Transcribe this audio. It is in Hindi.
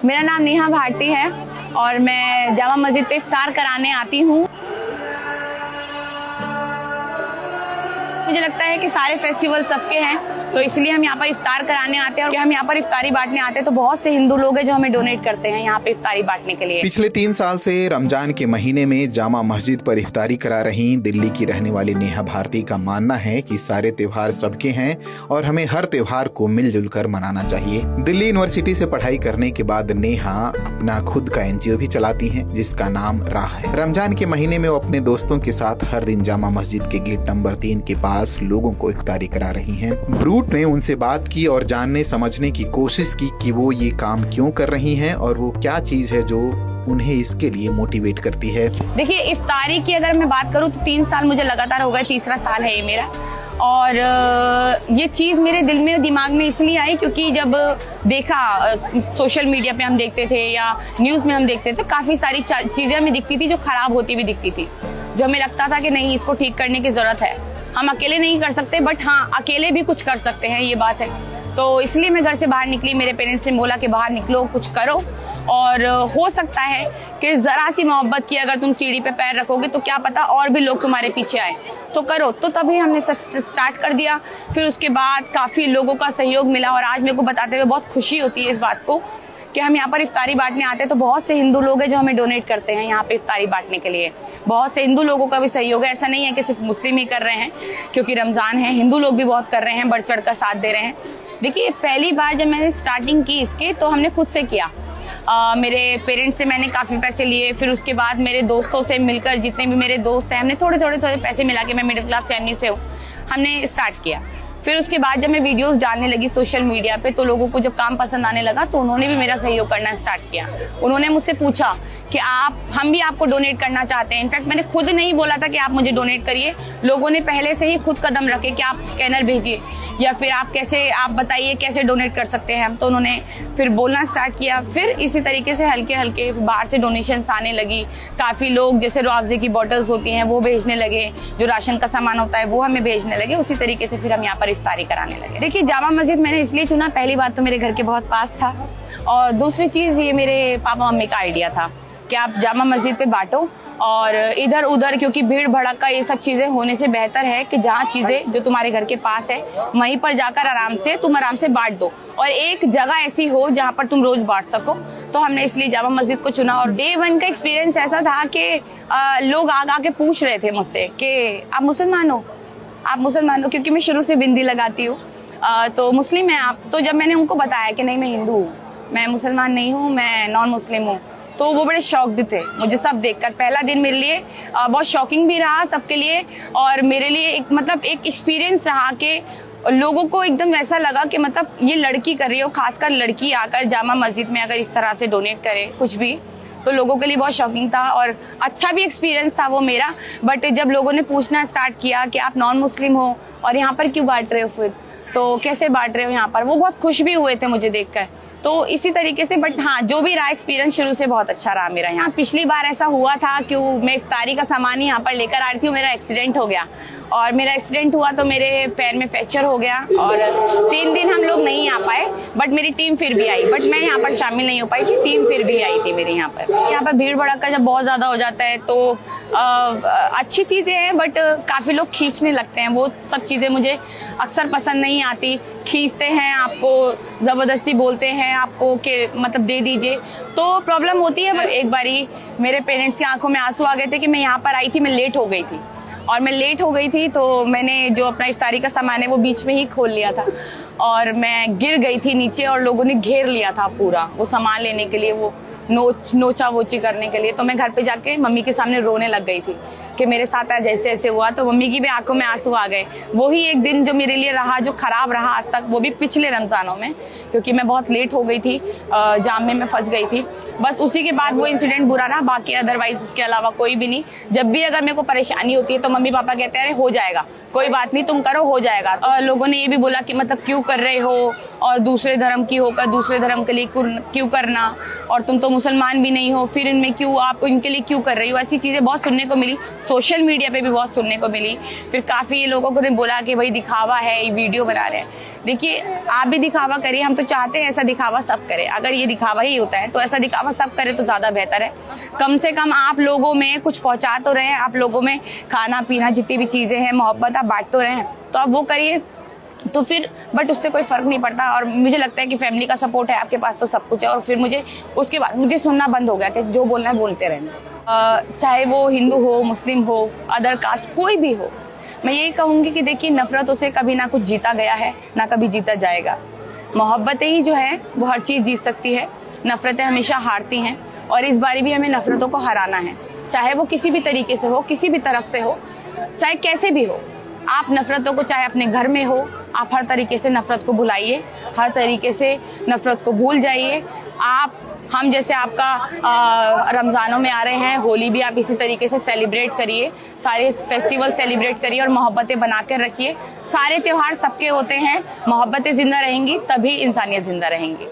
मेरा नाम नेहा भारती है और मैं जामा मस्जिद पे इफ्तार कराने आती हूँ। मुझे लगता है कि सारे फेस्टिवल सबके हैं, तो इसलिए हम यहाँ पर इफ्तार कराने आते हैं और हम यहाँ पर इफ्तारी बांटने आते हैं। तो बहुत से हिंदू लोग हैं जो हमें डोनेट करते हैं यहाँ पे इफ्तारी बांटने के लिए। पिछले 3 साल से रमजान के महीने में जामा मस्जिद पर इफ्तारी करा रही दिल्ली की रहने वाली नेहा भारती का मानना है कि सारे त्योहार सबके हैं और हमें हर त्योहार को मिलजुल कर मनाना चाहिए। दिल्ली यूनिवर्सिटी से पढ़ाई करने के बाद नेहा अपना खुद का एनजीओ भी चलाती हैं, जिसका नाम राह है। रमजान के महीने में वो अपने दोस्तों के साथ हर दिन जामा मस्जिद के गेट नंबर 3 के पास लोगों को इफ्तारी करा रही हैं। ब्रूट ने उनसे बात की और जानने समझने की कोशिश की कि वो ये काम क्यों कर रही हैं और वो क्या चीज है जो उन्हें इसके लिए मोटिवेट करती है। देखिए, इफ्तारी की अगर मैं बात करूँ तो 3 साल मुझे लगातार हो गए, तीसरा साल है ये मेरा। और ये चीज़ मेरे दिल में दिमाग में इसलिए आई क्योंकि जब देखा सोशल मीडिया पे हम देखते थे या न्यूज़ में हम देखते थे, काफ़ी सारी चीज़ें हमें दिखती थी जो ख़राब होती भी दिखती थी, जो हमें लगता था कि नहीं, इसको ठीक करने की ज़रूरत है। हम अकेले नहीं कर सकते, बट हाँ, अकेले भी कुछ कर सकते हैं, ये बात है। तो इसलिए मैं घर से बाहर निकली। मेरे पेरेंट्स ने बोला कि बाहर निकलो, कुछ करो, और हो सकता है कि ज़रा सी मोहब्बत की अगर तुम सीढ़ी पे पैर रखोगे तो क्या पता और भी लोग तुम्हारे पीछे आए, तो करो। तो तभी हमने स्टार्ट कर दिया। फिर उसके बाद काफ़ी लोगों का सहयोग मिला और आज मेरे को बताते हुए बहुत खुशी होती है इस बात को कि हम यहाँ पर इफ्तारी बांटने आते हैं तो बहुत से हिंदू लोग हैं जो हमें डोनेट करते हैं यहाँ पे इफ्तारी बांटने के लिए। बहुत से हिंदू लोगों का भी सहयोग है, ऐसा नहीं है कि सिर्फ मुस्लिम ही कर रहे हैं, क्योंकि रमज़ान है, हिंदू लोग भी बहुत कर रहे हैं, बढ़ चढ़ कर साथ दे रहे हैं। देखिए, पहली बार जब मैंने स्टार्टिंग की इसके तो हमने खुद से किया। मेरे पेरेंट्स से मैंने काफ़ी पैसे लिए, फिर उसके बाद मेरे दोस्तों से मिलकर, जितने भी मेरे दोस्त हैं, हमने थोड़े थोड़े पैसे मिला के, मैं मिडिल क्लास फैमिली से हूँ, हमने स्टार्ट किया। फिर उसके बाद जब मैं वीडियोस डालने लगी सोशल मीडिया पे तो लोगों को जब काम पसंद आने लगा तो उन्होंने भी मेरा सहयोग करना स्टार्ट किया। उन्होंने मुझसे पूछा कि हम भी आपको डोनेट करना चाहते हैं। इनफैक्ट मैंने खुद नहीं बोला था कि आप मुझे डोनेट करिए, लोगों ने पहले से ही खुद कदम रखे कि आप स्कैनर भेजिए या फिर आप बताइए कैसे डोनेट कर सकते हैं हम। तो उन्होंने फिर बोलना स्टार्ट किया। फिर इसी तरीके से हल्के हल्के बाहर से डोनेशंस आने लगी। काफ़ी लोग जैसे रुआवजे की बॉटल्स होती हैं वो भेजने लगे, जो राशन का सामान होता है वो हमें भेजने लगे। उसी तरीके से फिर हम यहाँ पर इफ्तारी कराने लगे। देखिए, जामा मस्जिद मैंने इसलिए चुना, पहली बात तो मेरे घर के बहुत पास था, और दूसरी चीज़ ये मेरे पापा मम्मी का आइडिया था कि आप जामा मस्जिद पे बांटो, और इधर उधर क्योंकि भीड़ भड़का ये सब चीज़ें होने से बेहतर है कि जहाँ चीज़ें जो तुम्हारे घर के पास है वहीं पर जाकर तुम आराम से बांट दो, और एक जगह ऐसी हो जहाँ पर तुम रोज़ बांट सको। तो हमने इसलिए जामा मस्जिद को चुना। और डे 1 का एक्सपीरियंस ऐसा था कि लोग आके पूछ रहे थे मुझसे कि आप मुसलमान हो, क्योंकि मैं शुरू से बिंदी लगाती हूँ, तो मुस्लिम हैं आप। तो जब मैंने उनको बताया कि नहीं, मैं हिंदू हूँ, मैं मुसलमान नहीं हूँ, मैं नॉन मुस्लिम हूँ, तो वो बड़े शॉक्ड थे मुझे सब देखकर। पहला दिन मेरे लिए बहुत शॉकिंग भी रहा सबके लिए, और मेरे लिए एक एक्सपीरियंस रहा कि लोगों को एकदम ऐसा लगा कि मतलब ये लड़की कर रही हो, खासकर लड़की आकर जामा मस्जिद में अगर इस तरह से डोनेट करे कुछ भी, तो लोगों के लिए बहुत शॉकिंग था और अच्छा भी एक्सपीरियंस था वो मेरा। बट जब लोगों ने पूछना स्टार्ट किया कि आप नॉन मुस्लिम हो और यहाँ पर क्यों बांट रहे हो, फिर तो कैसे बांट रहे हो यहाँ पर, वो बहुत खुश भी हुए थे मुझे देखकर। तो इसी तरीके से, बट हाँ, जो भी रहा एक्सपीरियंस शुरू से बहुत अच्छा रहा मेरा यहाँ। पिछली बार ऐसा हुआ था कि मैं इफ्तारी का सामान यहाँ पर लेकर आ रही थी, मेरा एक्सीडेंट हो गया, और मेरा एक्सीडेंट हुआ तो मेरे पैर में फ्रैक्चर हो गया और 3 दिन हम लोग नहीं आ पाए, बट मेरी टीम फिर भी आई। बट मैं यहाँ पर शामिल नहीं हो पाई थी, टीम फिर भी आई थी मेरे यहाँ पर। यहाँ पर भीड़ भड़का जब बहुत ज़्यादा हो जाता है तो अच्छी चीज़ें हैं, बट काफ़ी लोग खींचने लगते हैं। वो सब चीज़ें मुझे अक्सर पसंद नहीं आती। खींचते हैं, आपको ज़बरदस्ती बोलते हैं आपको कि मतलब दे दीजिए, तो प्रॉब्लम होती है। बट एक बारी मेरे पेरेंट्स की आंखों में आंसू आ गए थे कि मैं यहाँ पर आई थी, मैं लेट हो गई थी, और मैं लेट हो गई थी तो मैंने जो अपना इफ्तारी का सामान है वो बीच में ही खोल लिया था और मैं गिर गई थी नीचे, और लोगों ने घेर लिया था पूरा वो सामान लेने के लिए, वो नोचा वोची करने के लिए। तो मैं घर पे जाके मम्मी के सामने रोने लग गई थी कि मेरे साथ आज ऐसे ऐसे हुआ। तो मम्मी की भी आंखों में आंसू आ गए। वही एक दिन जो मेरे लिए रहा, जो खराब रहा आज तक, वो भी पिछले रमज़ानों में, क्योंकि मैं बहुत लेट हो गई थी, जाम में मैं फंस गई थी। बस उसी के बाद वो इंसिडेंट बुरा रहा, बाकी अदरवाइज उसके अलावा कोई भी नहीं। जब भी अगर मेरे को परेशानी होती है तो मम्मी पापा कहते हैं हो जाएगा, कोई बात नहीं, तुम करो, हो जाएगा। और लोगों ने ये भी बोला कि मतलब क्यों कर रहे हो, और दूसरे धर्म की होकर दूसरे धर्म के लिए क्यों करना, और तुम तो मुसलमान भी नहीं हो, फिर इनमें क्यों, आप इनके लिए क्यों कर रही हो। ऐसी चीज़ें बहुत सुनने को मिली, सोशल मीडिया पे भी बहुत सुनने को मिली। फिर काफ़ी लोगों को ने बोला कि भाई दिखावा है, ये वीडियो बना रहे हैं। देखिए आप भी दिखावा करिए, हम तो चाहते हैं ऐसा दिखावा सब करे। अगर ये दिखावा ही होता है तो ऐसा दिखावा सब करे तो ज्यादा बेहतर है। कम से कम आप लोगों में कुछ पहुंचा तो रहे हैं, आप लोगों में खाना पीना जितनी भी चीजें हैं, मोहब्बत आप बांट तो रहे हैं, तो आप वो करिए। तो फिर बट उससे कोई फर्क नहीं पड़ता। और मुझे लगता है कि फैमिली का सपोर्ट है आपके पास तो सब कुछ है। और फिर मुझे उसके बाद मुझे सुनना बंद हो गया कि जो बोलना है बोलते रहना, चाहे वो हिंदू हो, मुस्लिम हो, अदर कास्ट कोई भी हो। मैं यही कहूंगी कि देखिए नफरतों से कभी ना कुछ जीता गया है ना कभी जीता जाएगा। मोहब्बतें ही जो है वो हर चीज जीत सकती है, नफरतें हमेशा हारती हैं। और इस बारी भी हमें नफरतों को हराना है, चाहे वो किसी भी तरीके से हो, किसी भी तरफ से हो, चाहे कैसे भी हो। आप नफरतों को चाहे अपने घर में हो, आप हर तरीके से नफरत को भुलाइए, हर तरीके से नफरत को भूल जाइए। हम जैसे आपका रमजानों में आ रहे हैं, होली भी आप इसी तरीके से सेलिब्रेट करिए, सारे फेस्टिवल सेलिब्रेट करिए और मोहब्बतें बना कर रखिए। सारे त्योहार सबके होते हैं, मोहब्बतें जिंदा रहेंगी तभी इंसानियत जिंदा रहेंगी।